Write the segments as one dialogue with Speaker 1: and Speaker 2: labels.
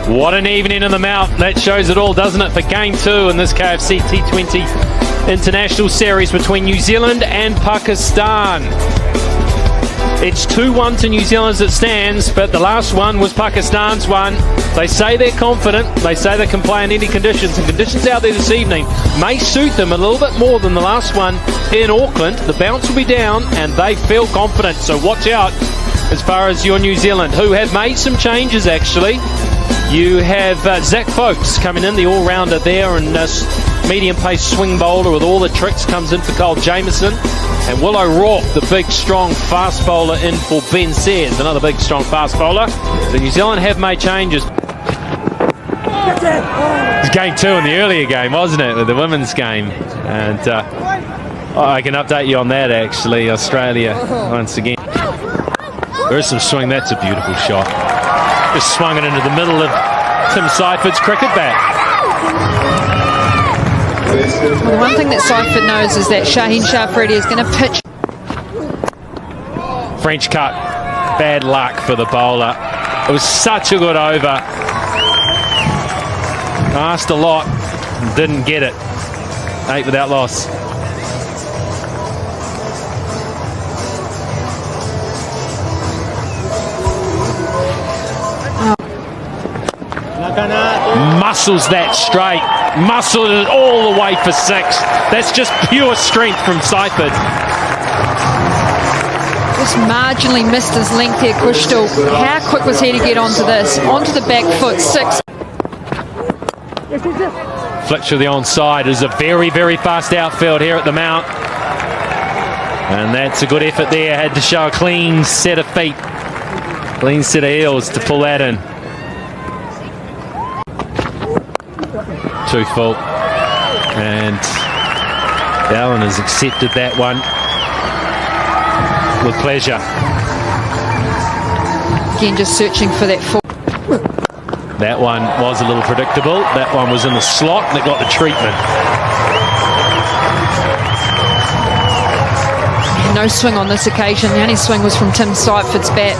Speaker 1: What an evening in the Mount. That shows it all, doesn't it, for Game 2 in this KFC T20 International Series between New Zealand and Pakistan. It's 2-1 to New Zealand as it stands, but the last one was Pakistan's one. They say they're confident. They say they can play in any conditions, and conditions out there this evening may suit them a little bit more than the last one in Auckland. The bounce will be down, and they feel confident, so watch out as far as your New Zealand, who have made some changes actually. You have Zach Folks coming in, the all-rounder there, and medium-pace swing bowler with all the tricks comes in for Cole Jamieson. And Will O'Rourke, the big, strong, fast bowler, in for Ben Sayers, another big, strong, fast bowler. So New Zealand have made changes. It was Game 2 in the earlier game, wasn't it, with the women's game? And I can update you on that, actually. Australia, once again. There is some swing. That's a beautiful shot. Just swung it into the middle of Tim Seiferd's cricket bat.
Speaker 2: Well, the one thing that Seiferd knows is that Shaheen Shafredi is going to pitch.
Speaker 1: French cut. Bad luck for the bowler. It was such a good over. Asked a lot. Didn't get it. 8 without loss. Muscles that straight, muscled it all the way for 6. That's just pure strength from Seiferd.
Speaker 2: Just marginally missed his length here, Kushtal. How quick was he to get onto this? Onto the back foot, 6.
Speaker 1: Flick to the onside. Is a very, very fast outfield here at the Mount. And that's a good effort there. Had to show a clean set of feet, clean set of heels to pull that in. Too full, and Allen has accepted that one with pleasure.
Speaker 2: Again, just searching for that full.
Speaker 1: That one was a little predictable. That one was in the slot and it got the treatment.
Speaker 2: No swing on this occasion. The only swing was from Tim Seiferd's bat.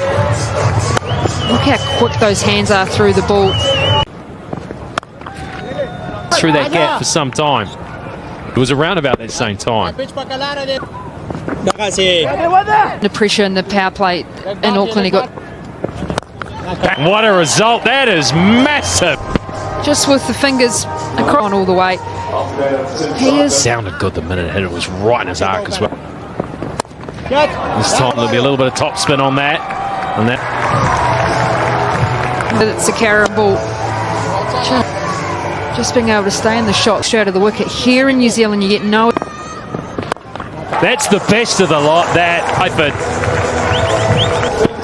Speaker 2: Look how quick those hands are through the ball.
Speaker 1: Through that gap for some time. It was around about that same time.
Speaker 2: The pressure in the power play in Auckland, he got.
Speaker 1: What a result! That is massive.
Speaker 2: Just with the fingers across all the way. He is.
Speaker 1: Sounded good the minute it hit. It was right in his arc as well. This time there'll be a little bit of top spin on that. And that.
Speaker 2: It's a carry ball. Just being able to stay in the shot straight of the wicket. Here in New Zealand, you get no.
Speaker 1: That's the best of the lot, that.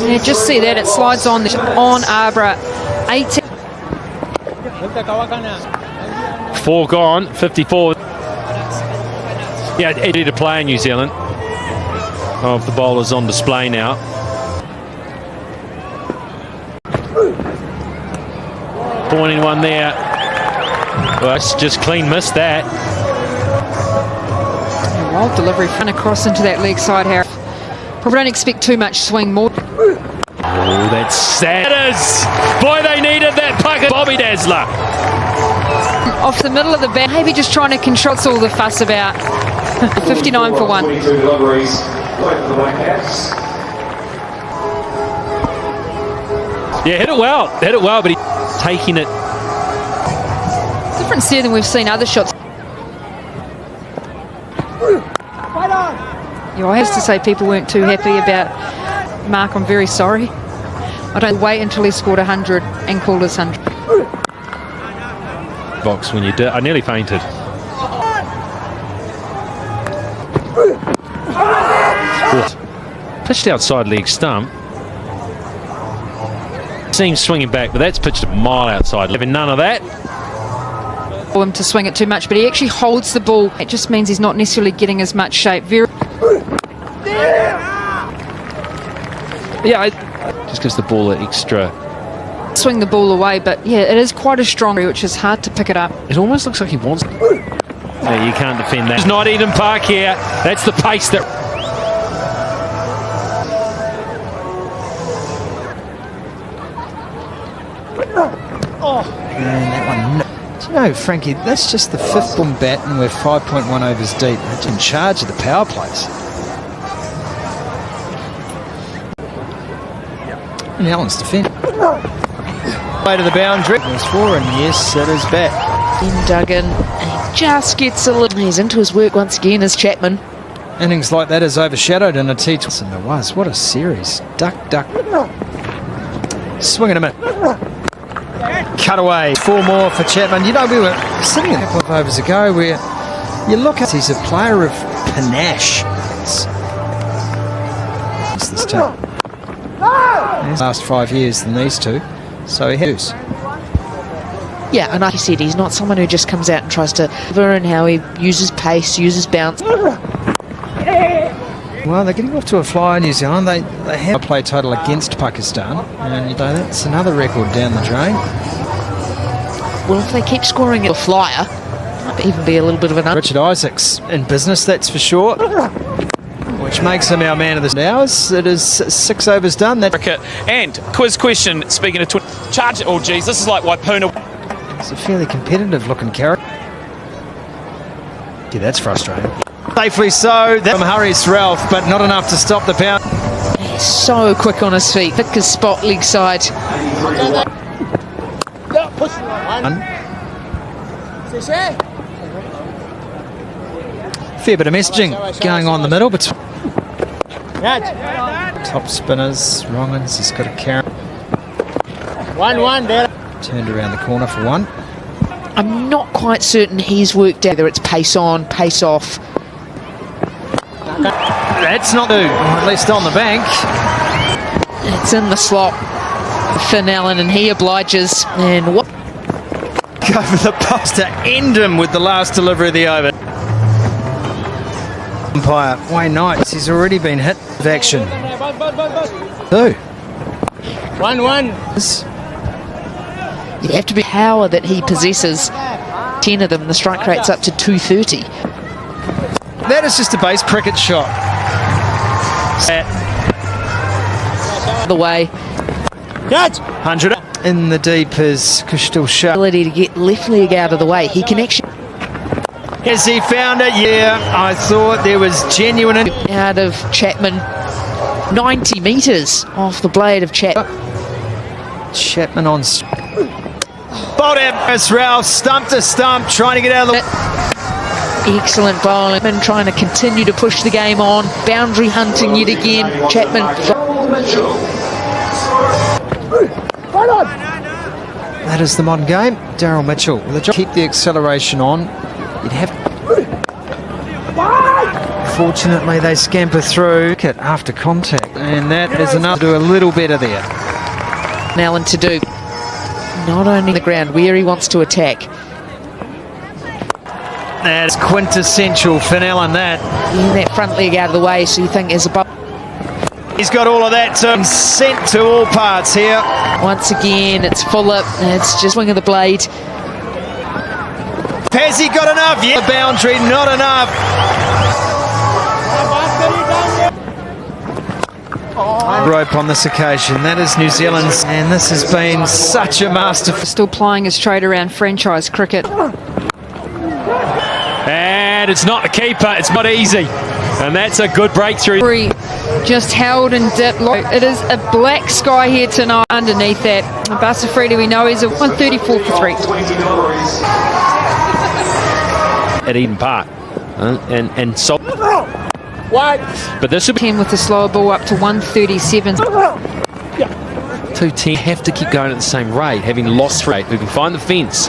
Speaker 2: Yeah, just see that. It slides on Arbra. 18.
Speaker 1: 4 gone, 54. Yeah, ready to play in New Zealand. Of the bowlers on display now. Pointing one there. Well, it's just clean missed that.
Speaker 2: Wild delivery front across into that leg side, Harry. Probably don't expect too much swing more.
Speaker 1: Oh, that's sad. It is. Boy, they needed that bucket. Bobby Dazzler.
Speaker 2: Off the middle of the bat. Maybe just trying to control. That's all the fuss about. 59 for 1.
Speaker 1: Yeah, hit it well. Hit it well, but he's taking it.
Speaker 2: Difference there than we've seen other shots. Yeah, I have to say people weren't too happy about Mark. I'm very sorry. I don't wait until he scored 100 and called us 100.
Speaker 1: Box when you did. I nearly fainted. Pitched outside leg stump. Seems swinging back, but that's pitched a mile outside. Having none of that.
Speaker 2: For him to swing it too much, but he actually holds the ball. It just means he's not necessarily getting as much shape.
Speaker 1: Yeah, just gives the ball an extra.
Speaker 2: Swing the ball away, but yeah, it is quite a strong, which is hard to pick it up.
Speaker 1: It almost looks like he wants. Yeah, you can't defend that. It's not Eden Park here. That's the pace that.
Speaker 3: And that one, no. Do you know, Frankie, that's just the 5th boom bat and we're 5.1 overs deep. They're in charge of the power plays. And Allen's defending. Way to the boundary. There's 4, and yes, it is back.
Speaker 2: In Duggan, and he just gets a little. He's into his work once again as Chapman.
Speaker 3: Innings like that is overshadowed in a T20. And it was. What a series. Duck, duck. Swing and a minute. Cut away. 4 more for Chapman. You know, we were sitting a couple of overs ago where you look at, he's a player of panache. It's this time. Last 5 years than these two. So he has.
Speaker 2: Yeah, and like you said, he's not someone who just comes out and tries to learn how he uses pace, uses bounce.
Speaker 3: Well, they're getting off to a flyer, New Zealand. They have a play total against Pakistan, and that's another record down the drain.
Speaker 2: Well, if they keep scoring a flyer, might even be a little bit of an.
Speaker 3: Richard Isaac's in business, that's for sure. Which makes him our man of the hours. It is 6 overs done.
Speaker 4: And quiz question, speaking of charge, oh geez, this is like Waipuna.
Speaker 3: It's a fairly competitive looking character. Yeah, that's frustrating. Safely so. From Harris Ralph, but not enough to stop the pound.
Speaker 2: He's so quick on his feet. Thick as spot, leg side.
Speaker 3: Fair bit of messaging going on in the middle between top spinners. Wrongans has got a carry.
Speaker 5: 1-1 there.
Speaker 3: Turned around the corner for 1.
Speaker 2: I'm not quite certain he's worked out whether it's pace on, pace off.
Speaker 3: That's not new, or at least on the bank.
Speaker 2: It's in the slot. Finn Allen, and he obliges. And what?
Speaker 3: Go for the post to end him with the last delivery of the over. Umpire Wayne Knights, he's already been hit with action. 2.
Speaker 5: 1-1.
Speaker 2: You have to be power that he possesses. 10 of them, the strike rate's up to 230.
Speaker 3: That is just a base cricket shot.
Speaker 2: The way.
Speaker 3: 100 in the deep is Kushtil Shah.
Speaker 2: Ability to get left leg out of the way. He can actually.
Speaker 3: Has he found it? Yeah, I thought there was genuine.
Speaker 2: Out of Chapman. 90 metres off the blade of Chapman.
Speaker 3: Chapman on. Bowled out. Ralph stump to stump, trying to get out of the.
Speaker 2: Excellent bowling. Trying to continue to push the game on. Boundary hunting yet again. Chapman.
Speaker 3: That is the modern game. Daryl Mitchell with a job. Keep the acceleration on. You'd have. Fortunately, they scamper through after contact, and that is enough to do a little better there.
Speaker 2: Allen to do. Not only the ground where he wants to attack.
Speaker 3: That's quintessential Finn Allen, that.
Speaker 2: Getting that front leg out of the way, so you think is above.
Speaker 3: He's got all of that sent to all parts here.
Speaker 2: Once again, it's Fuller. It's just wing of the blade.
Speaker 3: Has he got enough? Yeah, the boundary, not enough. Rope on this occasion. That is New Zealand's, and this has been such a masterful.
Speaker 2: Still plying his trade around franchise cricket.
Speaker 1: And it's not the keeper, it's not easy. And that's a good breakthrough.
Speaker 2: Just held and dipped. It is a black sky here tonight. Underneath that, Basafredi, we know he's a 134 for 3.
Speaker 1: At Eden Park. And so. But this will be
Speaker 2: 10 with the slower ball up to 137.
Speaker 1: 210. Have to keep going at the same rate, having lost rate. We can find the fence.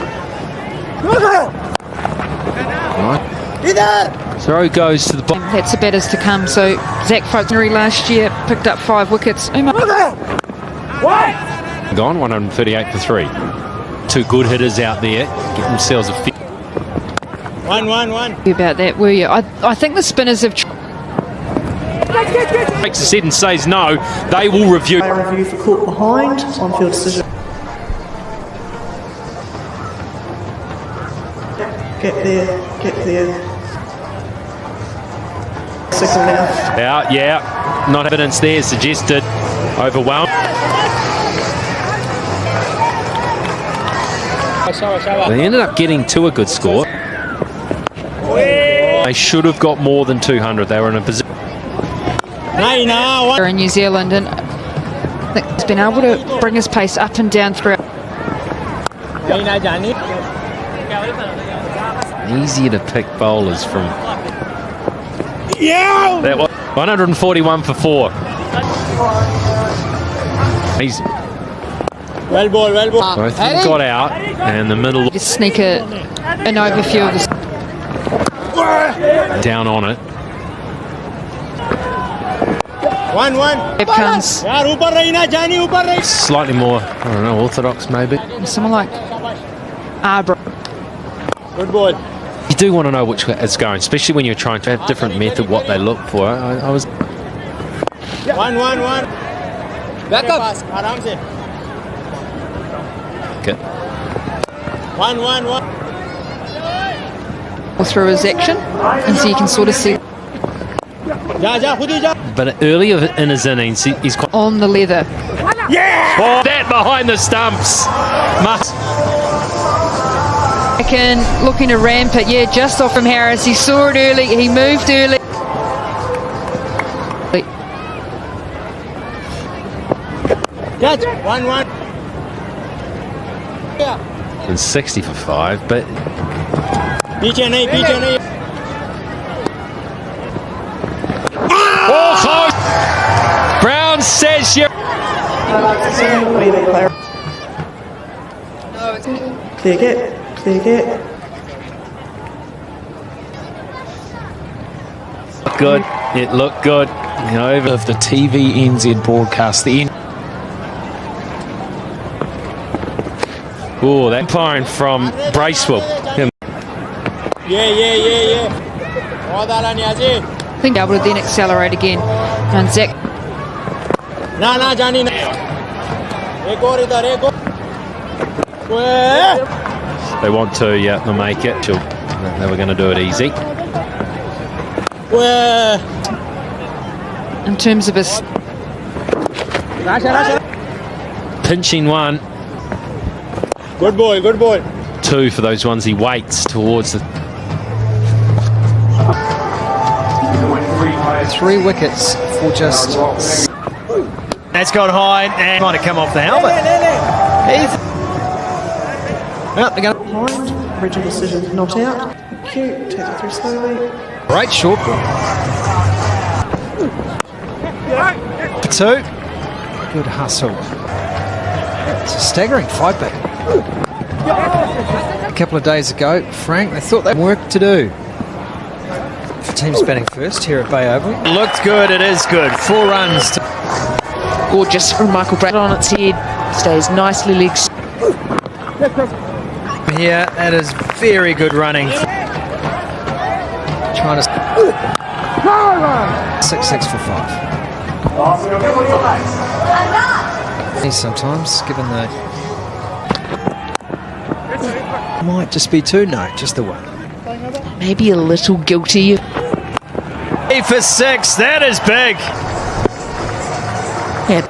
Speaker 1: Throw goes to the bottom.
Speaker 2: That's the batters to come. So Zach Faulkner last year picked up 5 wickets.
Speaker 1: Gone 138 for 3. 2 good hitters out there. Get themselves a
Speaker 5: 1-1-1.
Speaker 2: About that, were you? I think the spinners have.
Speaker 1: Makes a set and says no. They will review.
Speaker 6: Review for caught behind, on-field decision. Get there. Signal now.
Speaker 1: Out, yeah. Not evidence there suggested. Overwhelmed. They ended up getting to a good score. They should have got more than 200. They were in a position.
Speaker 2: In New Zealand, and I think he's been able to bring his pace up and down throughout.
Speaker 1: Easier to pick bowlers from. That was 141 for 4. He's
Speaker 5: Well ball, well ball.
Speaker 1: both of them got out, and the middle
Speaker 2: Just sneak an overview of the
Speaker 1: down on it.
Speaker 5: 1-1.
Speaker 2: It comes
Speaker 5: यार ऊपर रही ना जानी ऊपर रही.
Speaker 1: Slightly more, I don't know, orthodox maybe.
Speaker 2: someone like Arbor.
Speaker 5: Good ball.
Speaker 1: You do want to know which way it's going, especially when you're trying to have different method what they look for. I was
Speaker 5: 1-1-1. Back up. आराम से.
Speaker 1: okay.
Speaker 5: 1-1-1.
Speaker 2: Through his action, and so you can sort of see
Speaker 5: जा जा खुद ही जा.
Speaker 1: But earlier in his innings, he's quite.
Speaker 2: on the leather.
Speaker 1: Oh, that behind the stumps. Must.
Speaker 2: Again, looking to ramp it, yeah, just off from Harris. He saw it early, he moved early.
Speaker 5: Catch. 1-1.
Speaker 1: And 60 for 5, but
Speaker 5: पीछे नहीं पीछे नहीं.
Speaker 1: oh, close. Brown says you.
Speaker 6: Clear get. Clear get.
Speaker 1: Good. It looked good. You know, over
Speaker 4: Of the TV NZ broadcast, the end.
Speaker 1: oh, that umpiring from Bracewell. Him.
Speaker 5: ये. बहुत आला Niazi.
Speaker 2: I think able to then accelerate again. And Zach
Speaker 5: ना जानी ना. एक और इधर एक और.
Speaker 1: They want to, yeah, they'll make it. They were going to do it easy.
Speaker 2: in terms of his
Speaker 1: Pinching one,
Speaker 5: Good ball, good ball.
Speaker 1: 2 for those ones he waits towards the.
Speaker 3: 3 wickets for just. That's gone high and might have come off the helmet. Well, they're going
Speaker 6: Behind. Original decision not out. Cute. Take it through slowly.
Speaker 3: great short ball. 2. Good hustle. It's a staggering 5 back. A couple of days ago, Frank, they thought they had work to do. For teams batting first here at Bay Oval. Looked good, it is good. 4 runs.
Speaker 7: Gorgeous from Michael Brad on its head. Stays nicely legs.
Speaker 3: Here, that is very good running. Trying to 6 for 5. Sometimes, given the might just be 2, no, just the 1.
Speaker 7: Maybe a little guilty.
Speaker 3: 8 for 6, that is big.
Speaker 7: Yeah.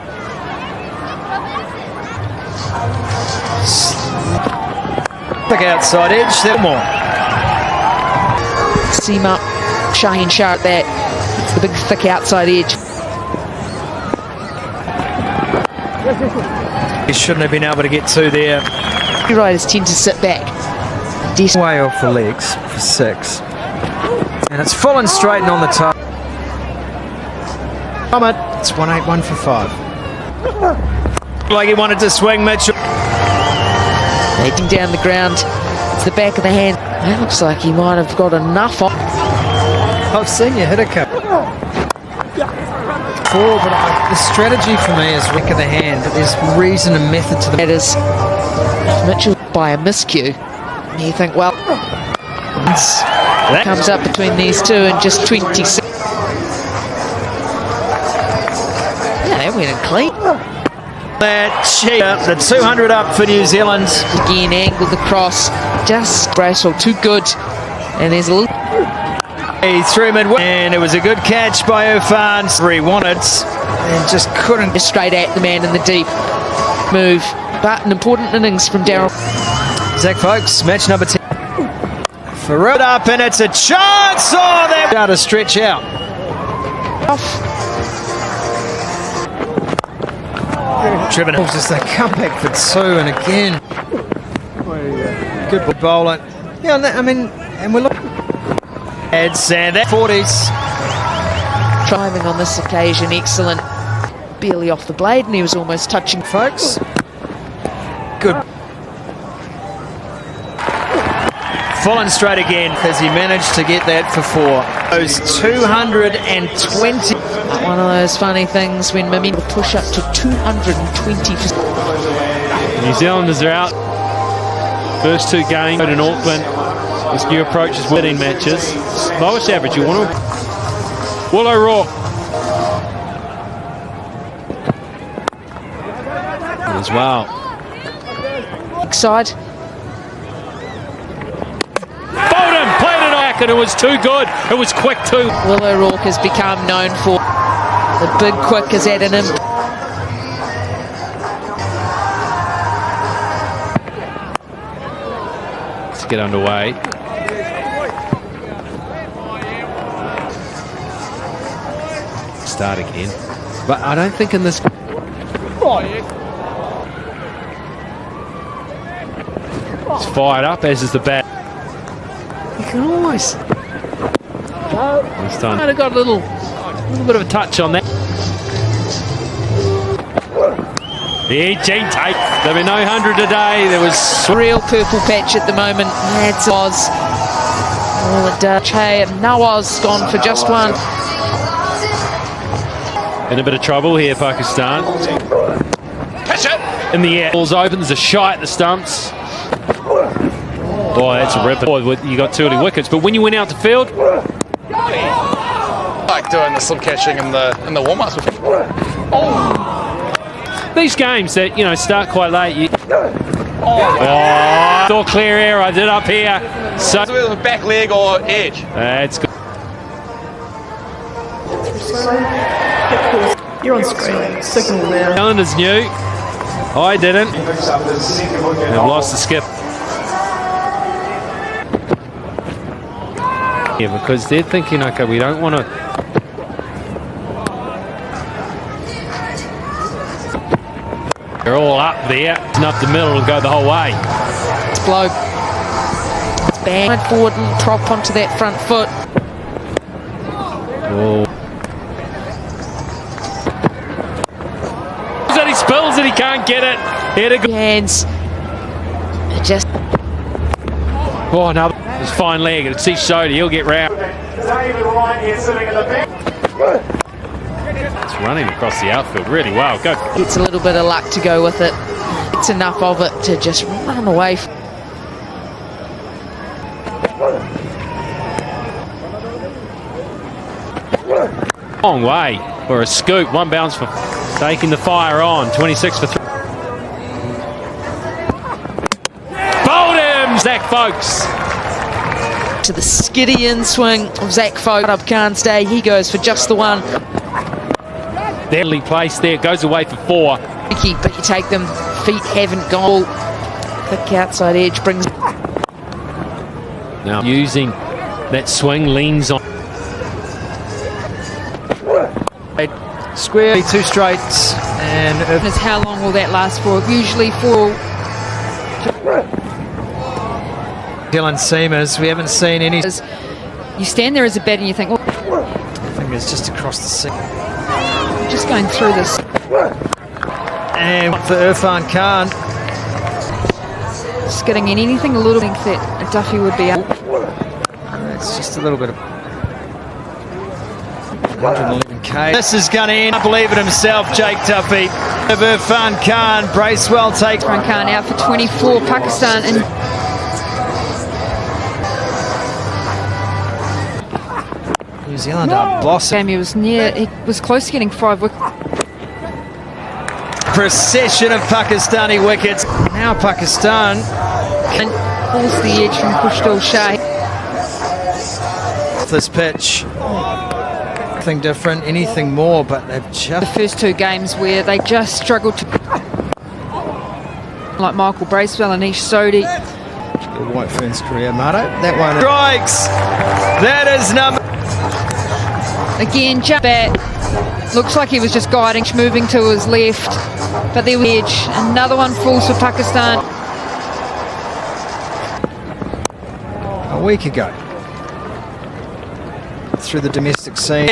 Speaker 3: Look outside edge, that more.
Speaker 7: Seam up, shine sharp that. It's the big thick outside edge.
Speaker 3: He shouldn't have been able to get 2 there.
Speaker 7: Riders tend to sit back.
Speaker 3: Way off the legs for 6. And it's full and straight and on the top. It's 181 for 5. Like he wanted to swing Mitchell.
Speaker 7: Heading down the ground. It's the back of the hand. That looks like he might have got enough on.
Speaker 3: I've seen you hit a couple. 4, but the strategy for me is back of the hand, but there's reason and method to the.
Speaker 7: That is Mitchell by a miscue. And you think, well, comes up between these two and just 26. Yeah, they went in clean.
Speaker 3: That cheap, the 200 up for New Zealand.
Speaker 7: Again, angled the cross. Just Bracewell, too good. And there's a little.
Speaker 3: He threw mid, and it was a good catch by Irfan. 3 wanted and just couldn't.
Speaker 7: Straight at the man in the deep move. But an important innings from Darryl.
Speaker 3: Zach Folks, match number 10. For it up, and it's a chance. Oh, they're out to stretch out. Trevor just a comeback for two, and again, good bowling. Yeah, I mean, and we're looking. And that 40s.
Speaker 7: Driving on this occasion, excellent. Barely off the blade, and he was almost touching.
Speaker 3: Folks, good. Full and straight again as he managed to get that for four. Those 220.
Speaker 7: One of those funny things when Mimi will push up to 220.
Speaker 1: New Zealanders are out. First two games in Auckland. This new approach is winning matches. Lowest average, you want to. Willow Rock. As well.
Speaker 7: Side.
Speaker 1: Bolden played it back and it was too good. It was quick too.
Speaker 7: Willow Rock has become known for the big quick is at an imp.
Speaker 1: Let's get underway. Start again. But I don't think in this. It's fired up, as is the bat. You can always. This time. Might have got a little bit of a touch on that. Yeah, Gene Tate. There'll be no 100 today. There was
Speaker 7: Real purple patch at the moment. That's Oz. All it does. Hey, Nawaz gone for just one.
Speaker 1: in a bit of trouble here, Pakistan.
Speaker 4: Catch it!
Speaker 1: In the air. Ball's open. There's a shy at the stumps. Oh, that's a rip. You got too many wickets. But when you went out to field,
Speaker 4: Like doing the slip catching in the warm-ups.
Speaker 1: these games that start quite late. All clear air. I did up here. So
Speaker 4: Back leg or edge.
Speaker 1: that's good.
Speaker 6: You're on screen. Signal now.
Speaker 1: Calendar's new. I didn't. They've lost the skip. Yeah, because they're thinking, okay, we don't want to. They're all up there. It's up the middle and go the whole way.
Speaker 7: It's blow. It's bang forward and drop onto that front foot.
Speaker 1: Oh. That he spills it, he can't get it. Here to go.
Speaker 7: Hands. It just.
Speaker 1: Oh, no. It's fine leg. It's Steve Soda. He'll get round. It's running across the outfield really well. Go.
Speaker 7: Gets a little bit of luck to go with it. It's enough of it to just run away.
Speaker 1: Long way for a scoop. One bounce for taking the fire on. 26 for 3. Bowled him, Zach Folks.
Speaker 7: To the skiddy in swing of Zach Folk. Up can't stay. He goes for just the one.
Speaker 1: Deadly place there. Goes away for 4.
Speaker 7: Tricky, but you take them. Feet haven't gone. Thick outside edge brings.
Speaker 1: Now using that swing, leans on.
Speaker 3: Square, 2 straights, and
Speaker 2: Is how long will that last for? Usually for
Speaker 3: Dylan Seamers. We haven't seen any.
Speaker 2: you stand there as a batter and you think, oh,
Speaker 3: Fingers just across the seam.
Speaker 2: I'm just going through this.
Speaker 3: And for Irfan Khan,
Speaker 2: Skidding in anything a little think that a Duffy would be up.
Speaker 3: it's just a little bit of 111k. This is going to end. I believe it himself, Jake Duffy. Of Irfan Khan, Bracewell takes.
Speaker 2: Irfan Khan out for 24. Pakistan in.
Speaker 3: New Zealand are blossoming.
Speaker 2: He was near. He was close to getting 5 wickets.
Speaker 3: Procession of Pakistani wickets. Now Pakistan
Speaker 2: And pulls the edge from Kushdal Shah.
Speaker 3: this pitch. Nothing different, anything more, but they've
Speaker 2: The
Speaker 3: just.
Speaker 2: first 2 games where they just struggled to. Like Michael Bracewell and Ish Sodhi.
Speaker 3: White Ferns career, Marto. That one strikes. That is number.
Speaker 2: Again, jump back. Looks like he was just guiding, moving to his left. But there was edge. Another one falls for Pakistan.
Speaker 3: A week ago. Through the domestic scene.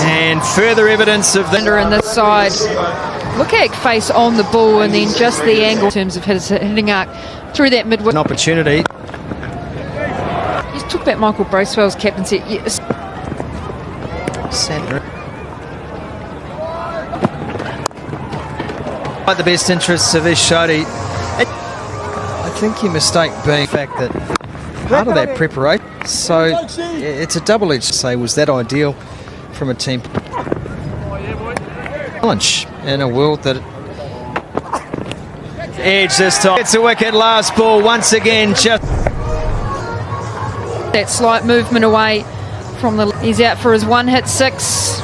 Speaker 3: And further evidence of the...
Speaker 2: In this side. Look at face on the ball and then just the angle in terms of his hitting arc through that midway.
Speaker 3: An opportunity.
Speaker 2: Just took back Michael Bracewell's captaincy. Yes.
Speaker 3: Centre. Like the best interests of Ish Shoddy. I think you mistake being the fact that part of that preparation. So it's a double-edged say, was that ideal from a team challenge in a world that edge this time. It's a wicket, last ball once again. Just
Speaker 2: that slight movement away from the. He's out for his one hit 6.